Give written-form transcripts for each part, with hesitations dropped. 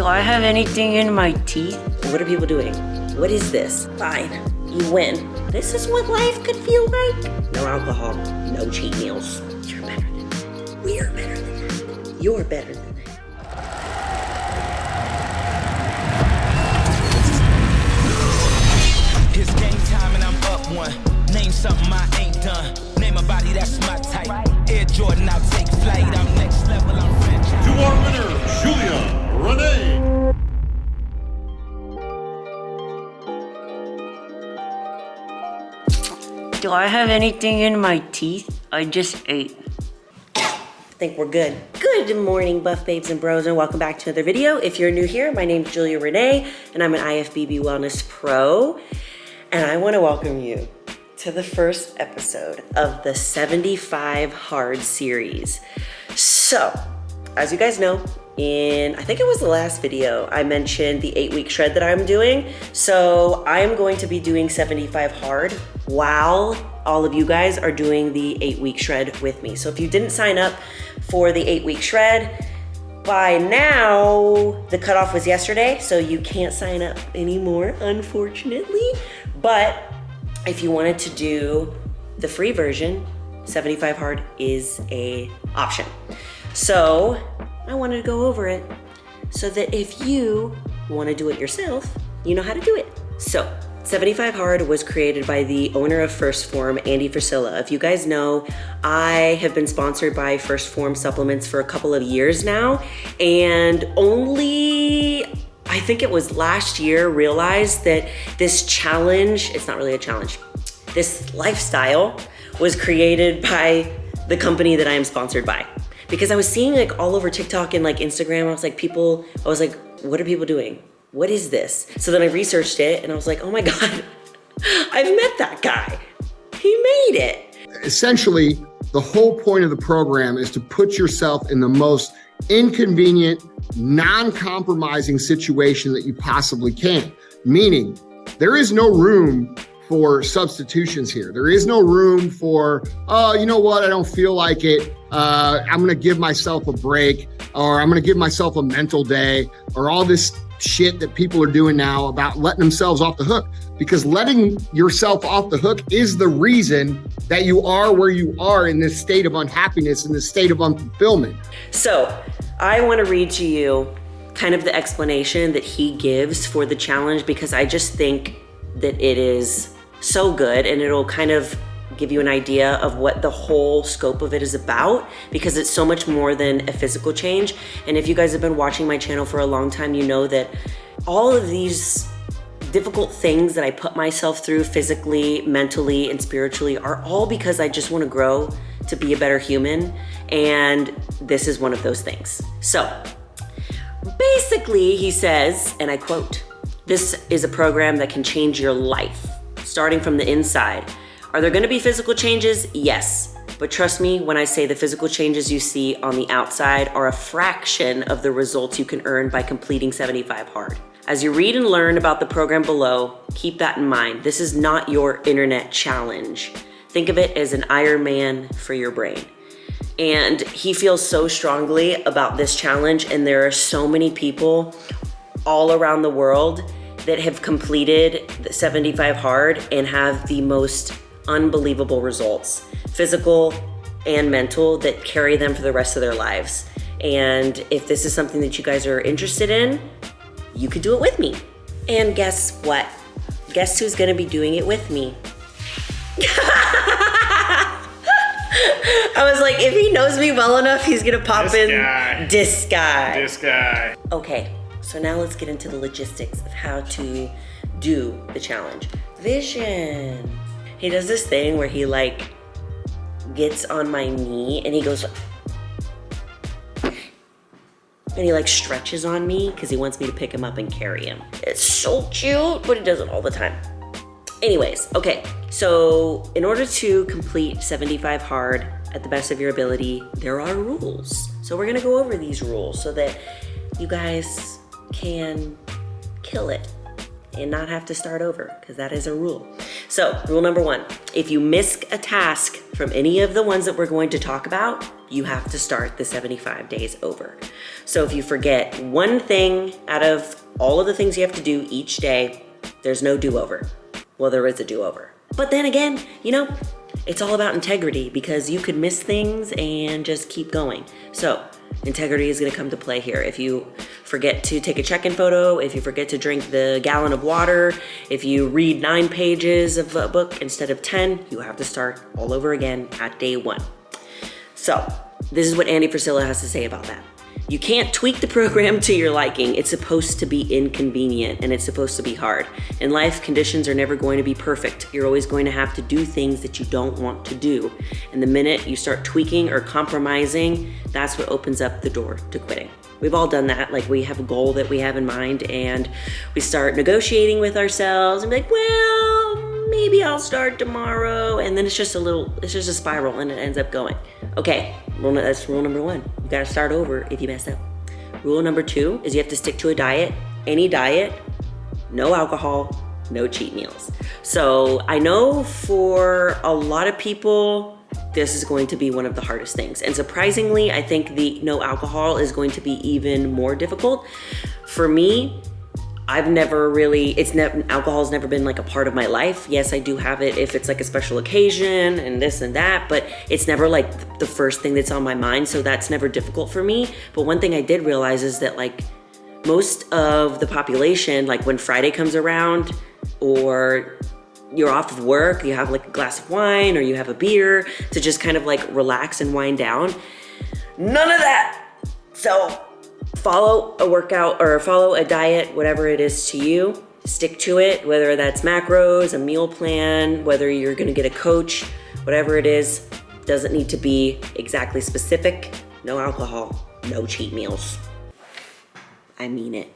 Do I have anything in my teeth? What are people doing? What is this? Fine, you win. This is what life could feel like. No alcohol, no cheat meals. You're better than that. We're better than that. You're better than that. It's game time and I'm up one. Name something I ain't done. Name a body that's my type. Air Jordan, I'll take flight. I'm next level, I'm franchise. To our winner, Julia Rene. Do I have anything in my teeth? I just ate. I think we're good. Good morning, buff babes and bros, and welcome back to another video. If you're new here, my name's Julia Rene, and I'm an IFBB Wellness Pro, and I want to welcome you to the first episode of the 75 Hard series. So, as you guys know, I think it was the last video, I mentioned the 8-week shred that I'm doing. So I'm going to be doing 75 hard while all of you guys are doing the 8-week shred with me. So if you didn't sign up for the 8-week shred, by now, the cutoff was yesterday, so you can't sign up anymore, unfortunately. But if you wanted to do the free version, 75 hard is an option. So I wanted to go over it so that if you want to do it yourself, you know how to do it. So 75 Hard was created by the owner of Phorm Andy Frisella. If you guys know, I have been sponsored by Phorm supplements for a couple of years now, and only, I think it was last year, realized that this challenge, it's not really a challenge, this lifestyle was created by the company that I am sponsored by. Because I was seeing like all over TikTok and like Instagram, I was like, what are people doing? What is this? So then I researched it and I was like, oh my God, I've met that guy. He made it. Essentially, the whole point of the program is to put yourself in the most inconvenient, non-compromising situation that you possibly can. Meaning, there is no room for substitutions here. There is no room for, oh, you know what? I don't feel like it. I'm going to give myself a break, or I'm going to give myself a mental day, or all this shit that people are doing now about letting themselves off the hook. Because letting yourself off the hook is the reason that you are where you are in this state of unhappiness, in this state of unfulfillment. So I want to read to you kind of the explanation that he gives for the challenge, because I just think that it is so good, and it'll kind of give you an idea of what the whole scope of it is about, because it's so much more than a physical change. And if you guys have been watching my channel for a long time, you know that all of these difficult things that I put myself through physically, mentally, and spiritually are all because I just want to grow to be a better human. And this is one of those things. So basically he says, and I quote, "This is a program that can change your life, starting from the inside. Are there going to be physical changes? Yes. But trust me when I say the physical changes you see on the outside are a fraction of the results you can earn by completing 75 hard. As you read and learn about the program below, keep that in mind. This is not your internet challenge. Think of it as an Iron Man for your brain." And he feels so strongly about this challenge, and there are so many people all around the world that have completed the 75 hard and have the most unbelievable results, physical and mental, that carry them for the rest of their lives. And if this is something that you guys are interested in, you could do it with me. And guess what? Guess who's gonna be doing it with me? I was like, if he knows me well enough, he's gonna pop this guy. Okay, so now let's get into the logistics of how to do the challenge. Vision. He does this thing where he like gets on my knee and he goes, and he like stretches on me because he wants me to pick him up and carry him. It's so cute, but he does it all the time. Anyways, okay, so in order to complete 75 hard at the best of your ability, there are rules. So we're gonna go over these rules so that you guys can kill it and not have to start over, because that is a rule. So rule number 1, if you miss a task from any of the ones that we're going to talk about, you have to start the 75 days over. So if you forget one thing out of all of the things you have to do each day, there's no do-over. Well, there is a do-over. But then again, it's all about integrity, because you could miss things and just keep going. So integrity is gonna come to play here. If you forget to take a check-in photo, if you forget to drink the gallon of water, if you read 9 pages of a book instead of 10, you have to start all over again at day 1. So this is what Andy Frisella has to say about that. You can't tweak the program to your liking. It's supposed to be inconvenient, and it's supposed to be hard. In life, conditions are never going to be perfect. You're always going to have to do things that you don't want to do. And the minute you start tweaking or compromising, that's what opens up the door to quitting. We've all done that. Like, we have a goal that we have in mind, and we start negotiating with ourselves and be like, well, maybe I'll start tomorrow. And then it's just a spiral, and it ends up going. Okay, that's rule number 1. You gotta start over if you mess up. Rule number 2 is you have to stick to a diet, any diet, no alcohol, no cheat meals. So I know for a lot of people, this is going to be one of the hardest things. And surprisingly, I think the no alcohol is going to be even more difficult. For me, alcohol's never been like a part of my life. Yes, I do have it if it's like a special occasion and this and that, but it's never like the first thing that's on my mind. So that's never difficult for me. But one thing I did realize is that like most of the population, like when Friday comes around or you're off of work, you have like a glass of wine or you have a beer to just kind of like relax and wind down. None of that. So follow a workout or follow a diet, whatever it is to you. Stick to it, whether that's macros, a meal plan, whether you're gonna get a coach, whatever it is, doesn't need to be exactly specific. No alcohol, no cheat meals. I mean it.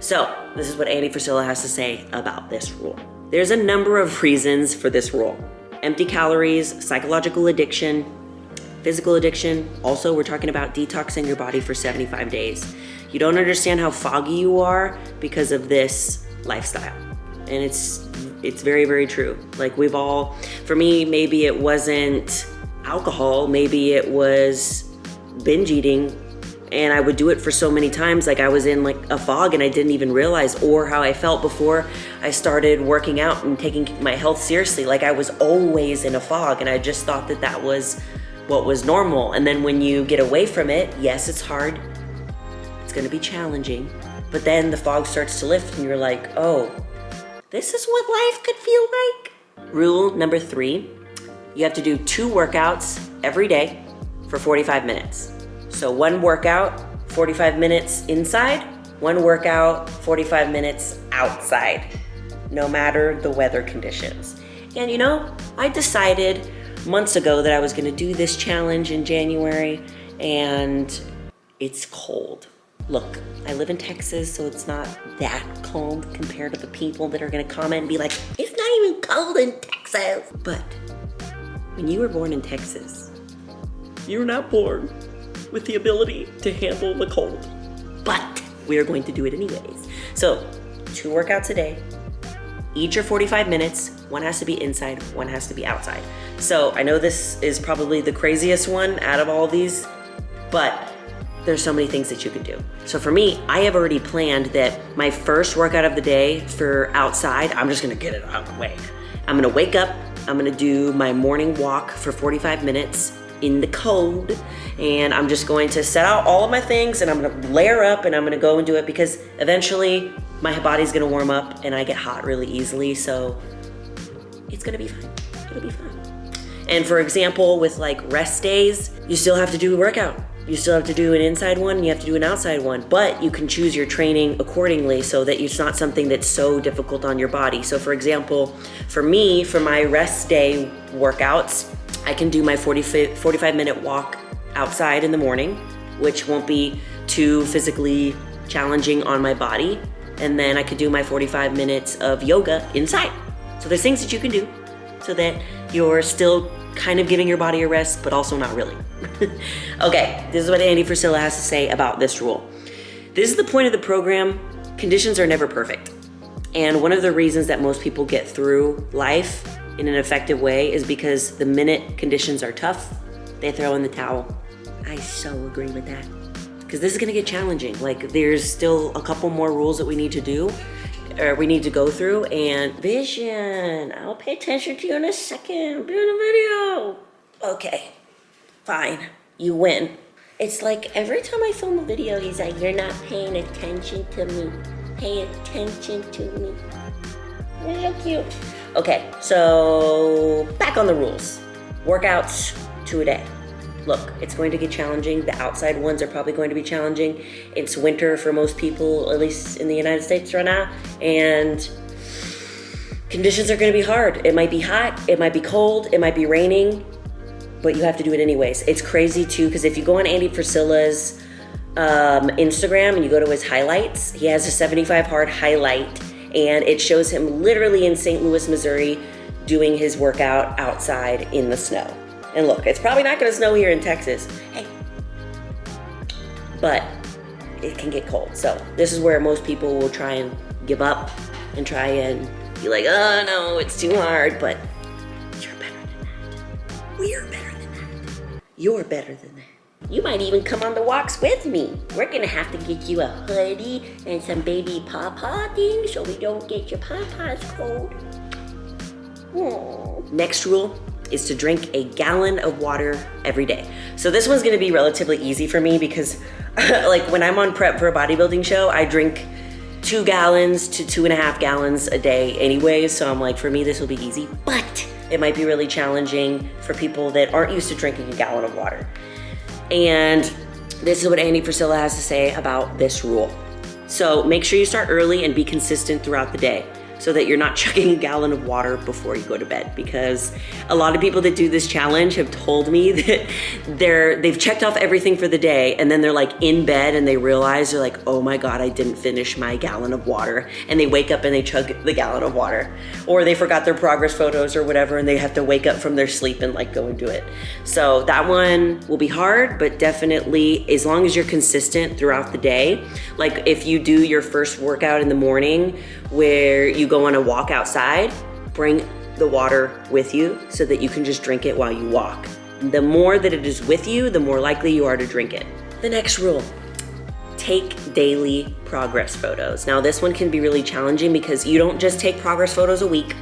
So this is what Andy Frisella has to say about this rule. There's a number of reasons for this rule. Empty calories, psychological addiction, physical addiction. Also, we're talking about detoxing your body for 75 days. You don't understand how foggy you are because of this lifestyle. And it's very, very true. Like for me, maybe it wasn't alcohol, maybe it was binge eating. And I would do it for so many times, like I was in like a fog and I didn't even realize, or how I felt before I started working out and taking my health seriously. Like I was always in a fog and I just thought that was what was normal. And then when you get away from it, yes, it's hard. It's gonna be challenging. But then the fog starts to lift and you're like, oh, this is what life could feel like. Rule number 3, you have to do 2 workouts every day for 45 minutes. So 1 workout, 45 minutes inside, 1 workout, 45 minutes outside, no matter the weather conditions. And I decided months ago that I was gonna do this challenge in January, and it's cold. Look, I live in Texas, so it's not that cold compared to the people that are gonna comment and be like, it's not even cold in Texas. But when you were born in Texas, you were not born with the ability to handle the cold. But we are going to do it anyways. So 2 workouts a day, each are 45 minutes. 1 has to be inside, 1 has to be outside. So I know this is probably the craziest one out of all these, but there's so many things that you can do. So for me, I have already planned that my first workout of the day for outside, I'm just gonna get it out of the way. I'm gonna wake up, I'm gonna do my morning walk for 45 minutes in the cold, and I'm just going to set out all of my things and I'm gonna layer up and I'm gonna go and do it, because eventually my body's gonna warm up and I get hot really easily, so it's gonna be fine. It'll be fun. And for example, with like rest days, you still have to do a workout. You still have to do an inside one, you have to do an outside one, but you can choose your training accordingly so that it's not something that's so difficult on your body. So for example, for me, for my rest day workouts, I can do my 45 minute walk outside in the morning, which won't be too physically challenging on my body. And then I could do my 45 minutes of yoga inside. So there's things that you can do so that you're still kind of giving your body a rest, but also not really. Okay, this is what Andy Frisella has to say about this rule. This is the point of the program. Conditions are never perfect. And one of the reasons that most people get through life in an effective way is because the minute conditions are tough, they throw in the towel. I so agree with that. Because this is gonna get challenging. Like, there's still a couple more rules that we need to do, or we need to go through. And Vision, I'll pay attention to you in a second. I'm doing a video. Okay, fine, you win. It's like every time I film a video, he's like, you're not paying attention to me. Pay attention to me. You're so cute. Okay, so back on the rules. Workouts 2 a day. Look, it's going to get challenging. The outside ones are probably going to be challenging. It's winter for most people, at least in the United States right now, and conditions are gonna be hard. It might be hot, it might be cold, it might be raining, but you have to do it anyways. It's crazy too, because if you go on Andy Frisella's Instagram and you go to his highlights, he has a 75 hard highlight, and it shows him literally in St. Louis, Missouri, doing his workout outside in the snow. And look, it's probably not gonna snow here in Texas. Hey. But it can get cold. So this is where most people will try and give up and try and be like, oh no, it's too hard, but you're better than that. We're better than that. You're better than that. You might even come on the walks with me. We're gonna have to get you a hoodie and some baby pawpaw things so we don't get your pawpaws cold. Aww. Next rule is to drink a gallon of water every day. So this one's gonna be relatively easy for me because like when I'm on prep for a bodybuilding show, I drink 2 gallons to 2.5 gallons a day anyway. So I'm like, for me, this will be easy, but it might be really challenging for people that aren't used to drinking a gallon of water. And this is what Andy Frisella has to say about this rule. So make sure you start early and be consistent throughout the day, so that you're not chugging a gallon of water before you go to bed, because a lot of people that do this challenge have told me that they've checked off everything for the day, and then they're like in bed and they realize, they're like, oh my God, I didn't finish my gallon of water. And they wake up and they chug the gallon of water, or they forgot their progress photos or whatever, and they have to wake up from their sleep and like go and do it. So that one will be hard, but definitely as long as you're consistent throughout the day, like if you do your first workout in the morning where you go on a walk outside, bring the water with you so that you can just drink it while you walk. The more that it is with you, the more likely you are to drink it. The next rule, take daily progress photos. Now this one can be really challenging because you don't just take progress photos a week,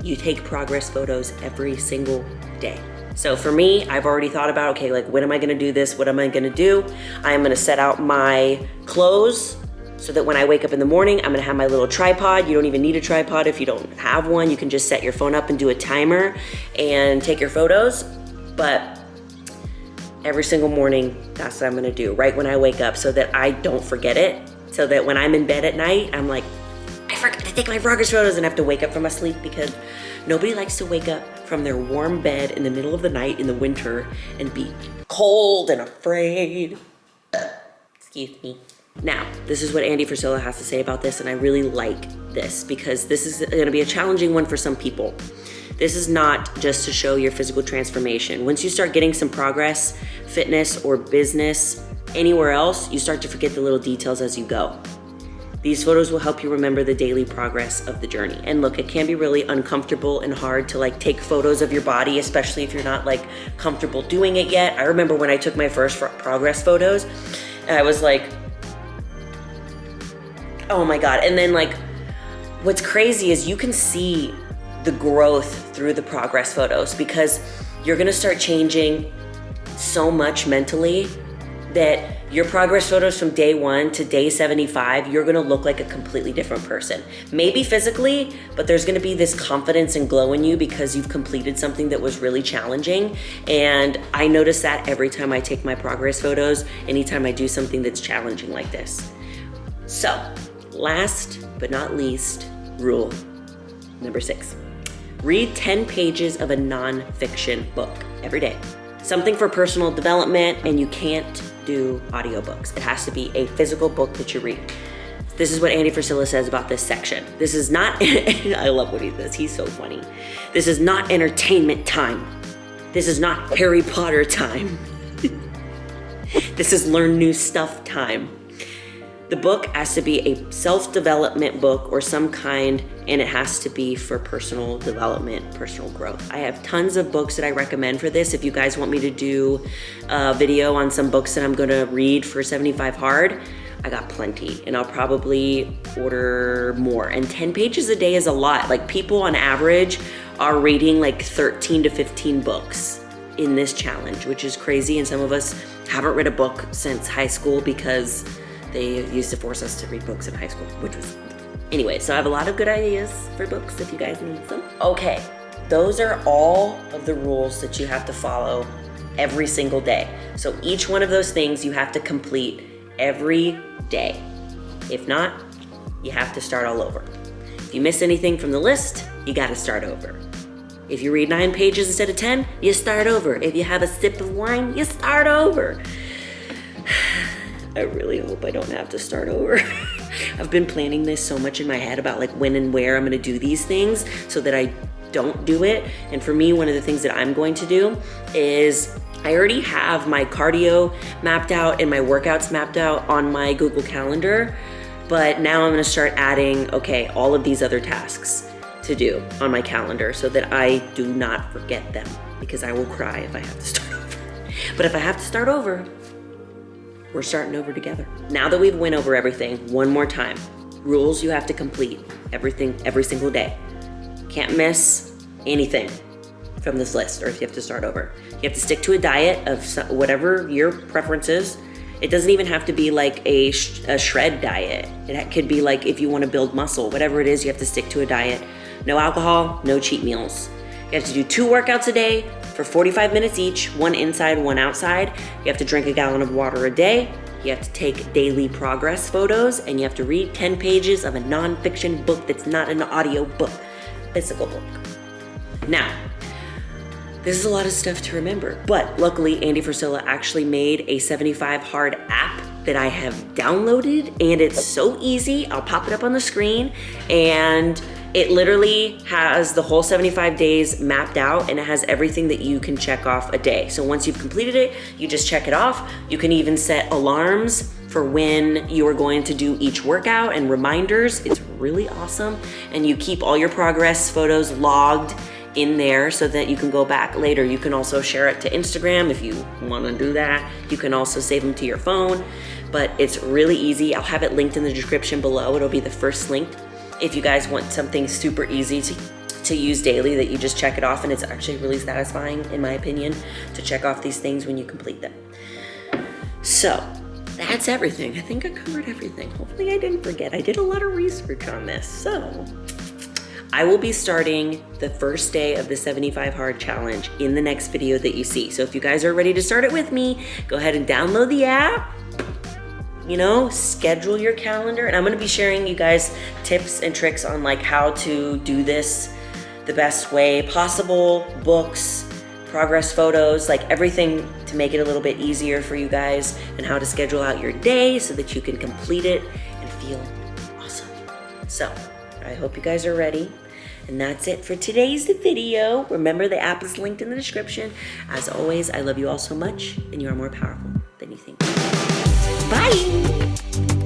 you take progress photos every single day. So for me, I've already thought about, okay, like when am I gonna do this? What am I gonna do? I'm gonna set out my clothes so that when I wake up in the morning, I'm gonna have my little tripod. You don't even need a tripod if you don't have one. You can just set your phone up and do a timer and take your photos. But every single morning, that's what I'm gonna do, right when I wake up, so that I don't forget it. So that when I'm in bed at night, I'm like, I forgot to take my progress photos, and I have to wake up from my sleep, because nobody likes to wake up from their warm bed in the middle of the night in the winter and be cold and afraid. Excuse me. Now, this is what Andy Frisella has to say about this, and I really like this because this is gonna be a challenging one for some people. This is not just to show your physical transformation. Once you start getting some progress, fitness or business, anywhere else, you start to forget the little details as you go. These photos will help you remember the daily progress of the journey. And look, it can be really uncomfortable and hard to like take photos of your body, especially if you're not like comfortable doing it yet. I remember when I took my first progress photos, I was like, oh my God. And then like, what's crazy is you can see the growth through the progress photos, because you're gonna start changing so much mentally that your progress photos from day 1 to day 75, you're gonna look like a completely different person. Maybe physically, but there's gonna be this confidence and glow in you because you've completed something that was really challenging. And I notice that every time I take my progress photos, anytime I do something that's challenging like this. So, last but not least, rule number 6. Read 10 pages of a non-fiction book every day. Something for personal development, and you can't do audiobooks. It has to be a physical book that you read. This is what Andy Frisella says about this section. This is not, I love what he says, he's so funny. This is not entertainment time. This is not Harry Potter time. This is learn new stuff time. The book has to be a self-development book or some kind, and it has to be for personal development, personal growth. I have tons of books that I recommend for this. If you guys want me to do a video on some books that I'm gonna read for 75 Hard, I got plenty, and I'll probably order more. And 10 pages a day is a lot. Like, people on average are reading like 13 to 15 books in this challenge, which is crazy. And some of us haven't read a book since high school because they used to force us to read books in high school, which was, anyway, so I have a lot of good ideas for books if you guys need some. Okay, those are all of the rules that you have to follow every single day. So each one of those things you have to complete every day. If not, you have to start all over. If you miss anything from the list, you gotta start over. If you read 9 pages instead of 10, you start over. If you have a sip of wine, you start over. I really hope I don't have to start over. I've been planning this so much in my head about like when and where I'm gonna do these things so that I don't do it. And for me, one of the things that I'm going to do is I already have my cardio mapped out and my workouts mapped out on my Google Calendar, but now I'm gonna start adding, okay, all of these other tasks to do on my calendar so that I do not forget them, because I will cry if I have to start over. But if I have to start over, we're starting over together. Now that we've went over everything, one more time. Rules you have to complete, everything, every single day. Can't miss anything from this list, or if you have to start over. You have to stick to a diet of whatever your preference is. It doesn't even have to be like a shred diet. It could be like if you want to build muscle, whatever it is, you have to stick to a diet. No alcohol, no cheat meals. You have to do 2 workouts a day for 45 minutes each, 1 inside, 1 outside. You have to drink a gallon of water a day. You have to take daily progress photos, and you have to read 10 pages of a nonfiction book that's not an audio book, physical book. Now, this is a lot of stuff to remember, but luckily Andy Frisella actually made a 75 Hard app that I have downloaded, and it's so easy. I'll pop it up on the screen, and it literally has the whole 75 days mapped out, and it has everything that you can check off a day. So once you've completed it, you just check it off. You can even set alarms for when you are going to do each workout and reminders. It's really awesome. And you keep all your progress photos logged in there so that you can go back later. You can also share it to Instagram if you want to do that. You can also save them to your phone, but it's really easy. I'll have it linked in the description below. It'll be the first link. If you guys want something super easy to use daily that you just check it off, and it's actually really satisfying, in my opinion, to check off these things when you complete them. So that's everything. I think I covered everything. Hopefully I didn't forget. I did a lot of research on this. So I will be starting the first day of the 75 Hard Challenge in the next video that you see. So if you guys are ready to start it with me, go ahead and download the app. You know, schedule your calendar, and I'm gonna be sharing you guys tips and tricks on like how to do this the best way possible, books, progress photos, like everything to make it a little bit easier for you guys, and how to schedule out your day so that you can complete it and feel awesome. So I hope you guys are ready. And that's it for today's video. Remember, the app is linked in the description. As always, I love you all so much, and you are more powerful than you think. Bye.